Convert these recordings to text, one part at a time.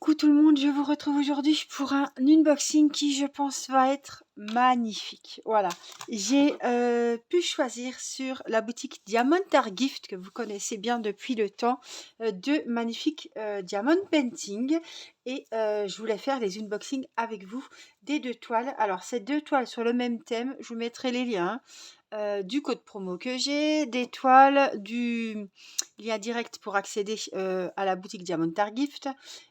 Coucou tout le monde, je vous retrouve aujourd'hui pour un unboxing qui je pense va être magnifique. Voilà, j'ai pu choisir sur la boutique Diamond Art Gift que vous connaissez bien depuis le temps, deux magnifiques diamond painting et je voulais faire les unboxings avec vous des deux toiles. Alors ces deux toiles sur le même thème, je vous mettrai les liens. Du code promo que j'ai, des toiles, du lien direct pour accéder à la boutique Diamond Art Gift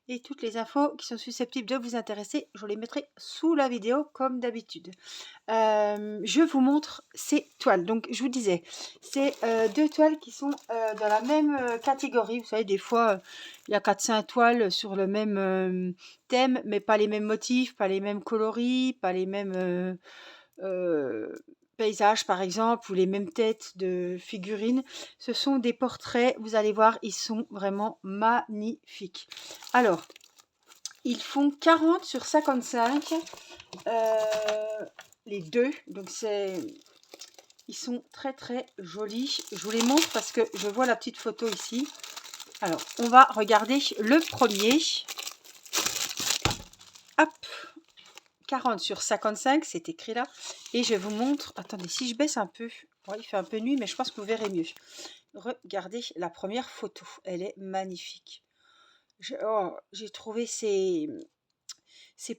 et toutes les infos qui sont susceptibles de vous intéresser, je les mettrai sous la vidéo comme d'habitude. Je vous montre ces toiles. Donc je vous disais, c'est deux toiles qui sont dans la même catégorie. Vous savez, des fois, il y a 4-5 toiles sur le même thème, mais pas les mêmes motifs, pas les mêmes coloris, pas les mêmes paysages par exemple, ou les mêmes têtes de figurines. Ce sont des portraits, vous allez voir, ils sont vraiment magnifiques. Alors, ils font 40 sur 55, les deux, donc ils sont très très jolis. Je vous les montre parce que je vois la petite photo ici. Alors, on va regarder le premier. Hop, 40 sur 55, c'est écrit là. Et je vous montre, attendez, si je baisse un peu, ouais, il fait un peu nuit, mais je pense que vous verrez mieux. Regardez la première photo, elle est magnifique. J'ai trouvé ces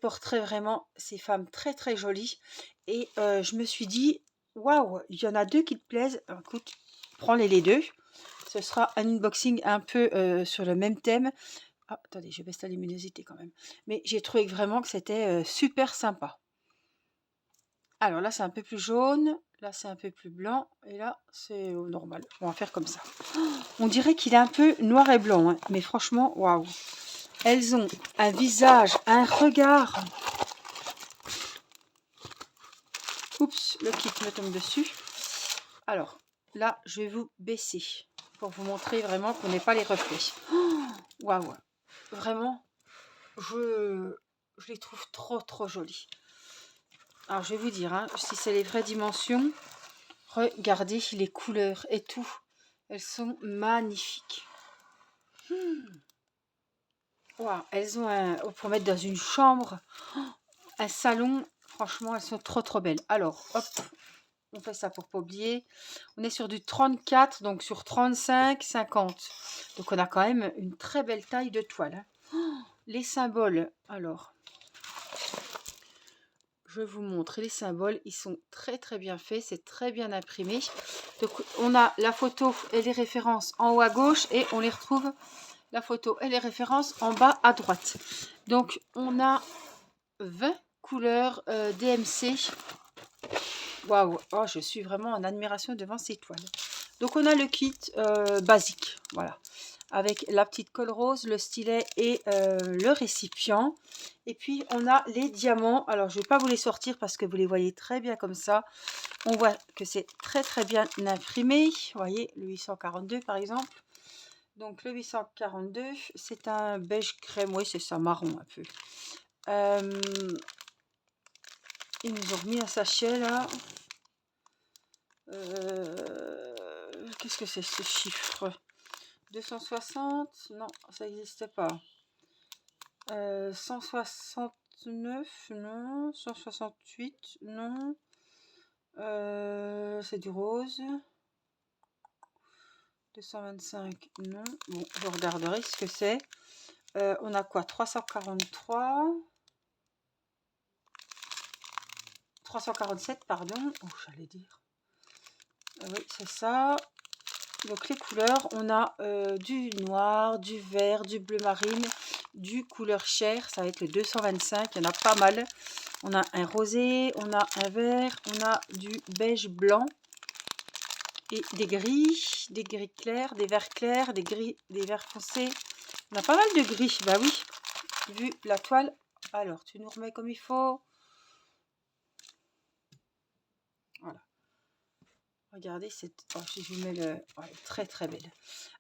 portraits vraiment, ces femmes très très jolies. Et je me suis dit, waouh, il y en a deux qui te plaisent. Alors, écoute, prends-les les deux. Ce sera un unboxing un peu sur le même thème. Ah, attendez, je baisse la luminosité quand même. Mais j'ai trouvé vraiment que c'était super sympa. Alors là, c'est un peu plus jaune. Là, c'est un peu plus blanc. Et là, c'est normal. On va faire comme ça. On dirait qu'il est un peu noir et blanc. Hein, mais franchement, waouh. Elles ont un visage, un regard. Oups, le kit me tombe dessus. Alors, là, je vais vous baisser pour vous montrer vraiment qu'on n'est pas les reflets. Waouh. Vraiment, je les trouve trop trop jolies. Alors, je vais vous dire, hein, si c'est les vraies dimensions, regardez les couleurs et tout. Elles sont magnifiques. Wow, elles ont pour mettre dans une chambre, un salon. Franchement, elles sont trop trop belles. Alors, hop, on fait ça pour pas oublier. On est sur du 34, donc sur 35, 50. Donc, on a quand même une très belle taille de toile. Hein. Les symboles, alors, je vous montre les symboles. Ils sont très très bien faits. C'est très bien imprimé. Donc, on a la photo et les références en haut à gauche et on les retrouve, la photo et les références en bas à droite. Donc, on a 20 couleurs DMC. Waouh, oh, je suis vraiment en admiration devant ces toiles. Donc, on a le kit basique, voilà, avec la petite colle rose, le stylet et le récipient. Et puis, on a les diamants. Alors, je ne vais pas vous les sortir parce que vous les voyez très bien comme ça. On voit que c'est très, très bien imprimé. Vous voyez, le 842 par exemple. Donc, le 842, c'est un beige crème. Oui, c'est ça, marron un peu. Ils nous ont remis un sachet là. Qu'est-ce que c'est ce chiffre? 260? Non, ça n'existe pas. 169? Non. 168? Non. C'est du rose. 225? Non. Bon, je regarderai ce que c'est. On a quoi? 343? 347, pardon. Oh, j'allais dire. Oui, c'est ça. Donc les couleurs, on a du noir, du vert, du bleu marine, du couleur chair. Ça va être le 225, il y en a pas mal. On a un rosé, on a un vert, on a du beige blanc et des gris clairs, des verts clairs, des gris, des verts foncés. On a pas mal de gris, bah oui, vu la toile. Alors, tu nous remets comme il faut. Voilà. Regardez, oh, je vous mets le... Oh, elle est très très belle.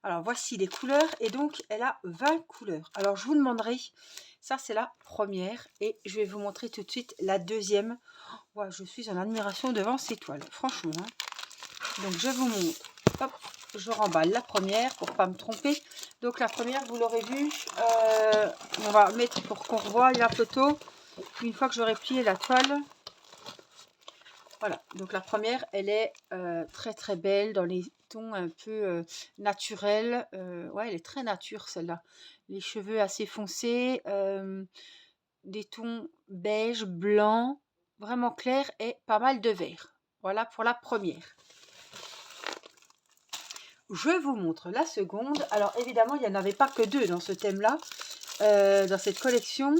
Alors, voici les couleurs. Et donc, elle a 20 couleurs. Alors, je vous demanderai... Ça, c'est la première. Et je vais vous montrer tout de suite la deuxième. Oh, ouais, je suis en admiration devant ces toiles. Franchement. Hein. Donc, je vous montre. Hop. je remballe la première pour pas me tromper. Donc la première, vous l'aurez vu, on va mettre pour qu'on revoie la photo une fois que j'aurai plié la toile. Voilà, donc la première, elle est très très belle dans les tons un peu naturels. Ouais, elle est très nature celle-là. Les cheveux assez foncés, des tons beige, blanc, vraiment clair et pas mal de vert. Voilà pour la première. Je vous montre la seconde. Alors évidemment, il n'y en avait pas que deux dans ce thème-là, dans cette collection.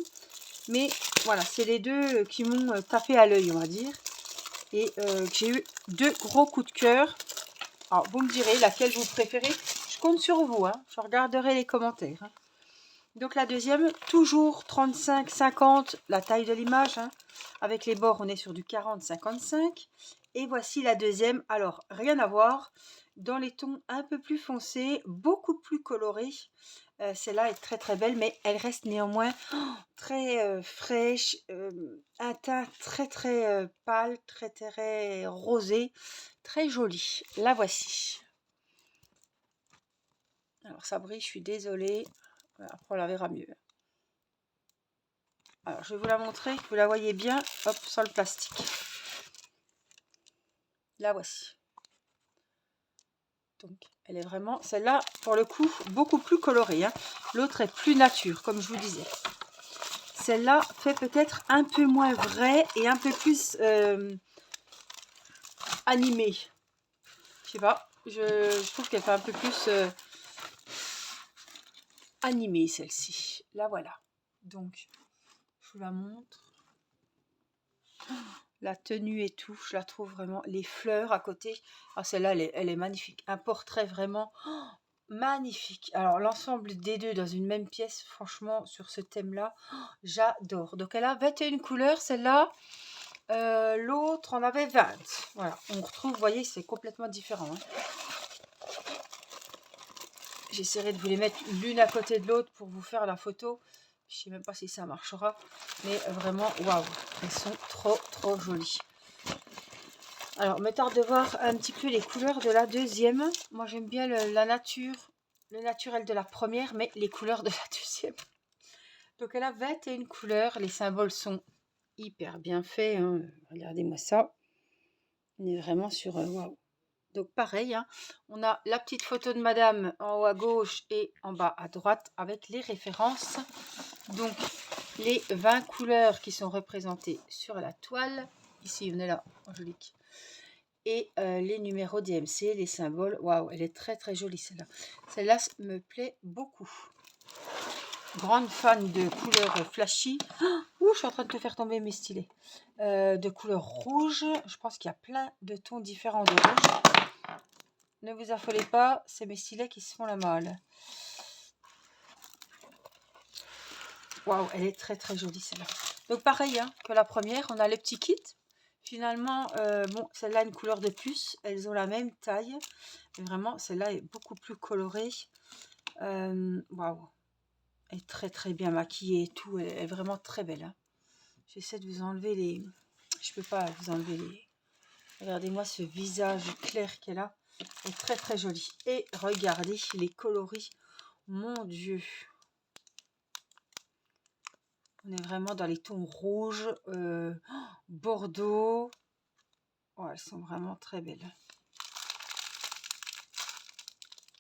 Mais voilà, c'est les deux qui m'ont tapé à l'œil, on va dire. Et j'ai eu deux gros coups de cœur. Alors, vous me direz laquelle vous préférez. Je compte sur vous, hein. Je regarderai les commentaires. Hein. Donc la deuxième, toujours 35-50, la taille de l'image. Hein. Avec les bords, on est sur du 40-55. Et voici la deuxième. Alors, rien à voir. Dans les tons un peu plus foncés, beaucoup plus colorés. Celle-là est très très belle, mais elle reste néanmoins très fraîche. Un teint très très pâle, très très rosé. Très jolie. La voici. Alors ça brille, je suis désolée. Après on la verra mieux. Alors je vais vous la montrer, que vous la voyez bien. Hop, sans le plastique. La voici. Donc elle est vraiment, celle-là pour le coup, beaucoup plus colorée. Hein. L'autre est plus nature, comme je vous disais. Celle-là fait peut-être un peu moins vrai et un peu plus animée. Je sais pas, je trouve qu'elle fait un peu plus animée celle-ci. La voilà. Donc je vous la montre. La tenue et tout, je la trouve vraiment. Les fleurs à côté. Ah, celle-là, elle est magnifique. Un portrait vraiment magnifique. Alors, l'ensemble des deux dans une même pièce, franchement, sur ce thème-là, j'adore. Donc, elle a 21 couleurs, celle-là. L'autre en avait 20. Voilà, on retrouve, vous voyez, c'est complètement différent. Hein. J'essaierai de vous les mettre l'une à côté de l'autre pour vous faire la photo. Je ne sais même pas si ça marchera. Mais vraiment, waouh, elles sont trop, trop jolies. Alors, me tarde de voir un petit peu les couleurs de la deuxième. Moi, j'aime bien la nature, le naturel de la première, mais les couleurs de la deuxième. Donc, elle a 21 couleurs. Les symboles sont hyper bien faits. Hein. Regardez-moi ça. On est vraiment sur... waouh. Donc, pareil, hein, on a la petite photo de madame en haut à gauche et en bas à droite avec les références. Donc, les 20 couleurs qui sont représentées sur la toile. Ici, on est là, Angélique. Et les numéros DMC, les symboles. Waouh, elle est très très jolie celle-là. Celle-là me plaît beaucoup. Grande fan de couleurs flashy. Ouh, je suis en train de te faire tomber mes stylets. De couleur rouge. Je pense qu'il y a plein de tons différents de rouge. Ne vous affolez pas, c'est mes stylets qui se font la malle. Waouh, elle est très très jolie celle-là. Donc pareil hein, que la première, on a le petit kit. Finalement, bon, celle-là a une couleur de plus. Elles ont la même taille. Mais vraiment, celle-là est beaucoup plus colorée. Waouh. Elle est très très bien maquillée et tout. Elle est vraiment très belle. Hein. J'essaie de vous enlever les... Je peux pas vous enlever les... Regardez-moi ce visage clair qu'elle a. Elle est très très jolie. Et regardez les coloris. Mon Dieu. On est vraiment dans les tons rouges, bordeaux. Oh, elles sont vraiment très belles.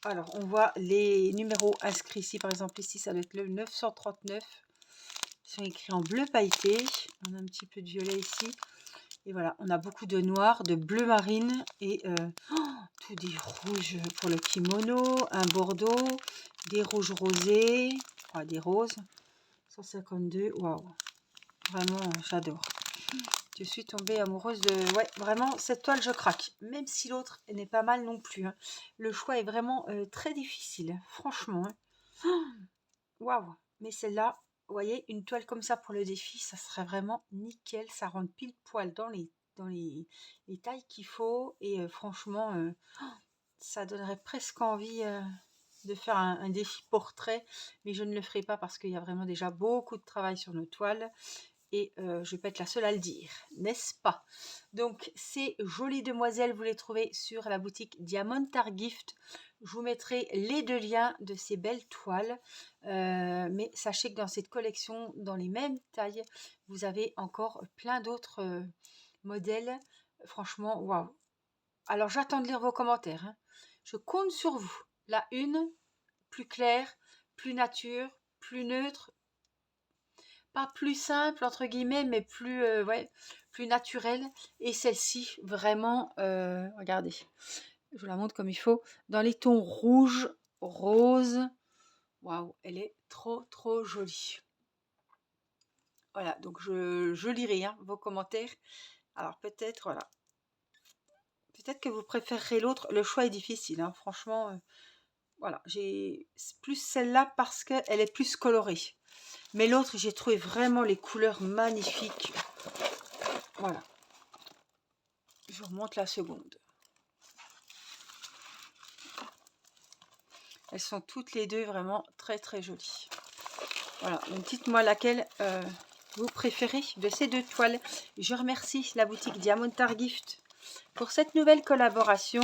Alors, on voit les numéros inscrits ici. Par exemple, ici, ça doit être le 939. Ils sont écrits en bleu pailleté. On a un petit peu de violet ici. Et voilà, on a beaucoup de noir, de bleu marine et tout des rouges pour le kimono, un bordeaux, des rouges rosés, des roses. 152, waouh. Vraiment, j'adore. Je suis tombée amoureuse de... Ouais, vraiment, cette toile, je craque. Même si l'autre n'est pas mal non plus. Hein. Le choix est vraiment très difficile. Franchement. Waouh. Mais celle-là, vous voyez, une toile comme ça pour le défi, ça serait vraiment nickel. Ça rentre pile poil dans les tailles qu'il faut. Et franchement, ça donnerait presque envie de faire un défi portrait. Mais je ne le ferai pas parce qu'il y a vraiment déjà beaucoup de travail sur nos toiles. et je vais pas être la seule à le dire, n'est-ce pas? Donc ces jolies demoiselles, vous les trouvez sur la boutique Diamond Art Gift. Je vous mettrai les 2 liens de ces belles toiles, mais sachez que dans cette collection, dans les mêmes tailles, vous avez encore plein d'autres modèles. Franchement, waouh! Alors j'attends de lire vos commentaires, hein. Je compte sur vous. La une, plus claire, plus nature, plus neutre, pas plus simple entre guillemets, mais plus ouais, plus naturelle. Et celle-ci, vraiment, regardez, je vous la montre comme il faut, dans les tons rouge, rose. Waouh, elle est trop trop jolie. Voilà, donc je lirai hein, vos commentaires. Alors peut-être, voilà, peut-être que vous préférerez l'autre. Le choix est difficile, hein, franchement. Voilà, j'ai plus celle-là parce qu'elle est plus colorée. Mais l'autre, j'ai trouvé vraiment les couleurs magnifiques. Voilà. Je vous remonte la seconde. Elles sont toutes les deux vraiment très très jolies. Voilà, donc dites-moi laquelle vous préférez de ces 2 toiles. Je remercie la boutique Diamond Art Gift pour cette nouvelle collaboration.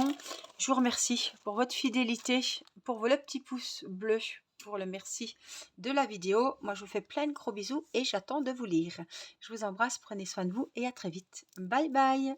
Je vous remercie pour votre fidélité, pour vos petits pouces bleus, pour le merci de la vidéo. Moi, je vous fais plein de gros bisous et j'attends de vous lire. Je vous embrasse, prenez soin de vous et à très vite. Bye bye.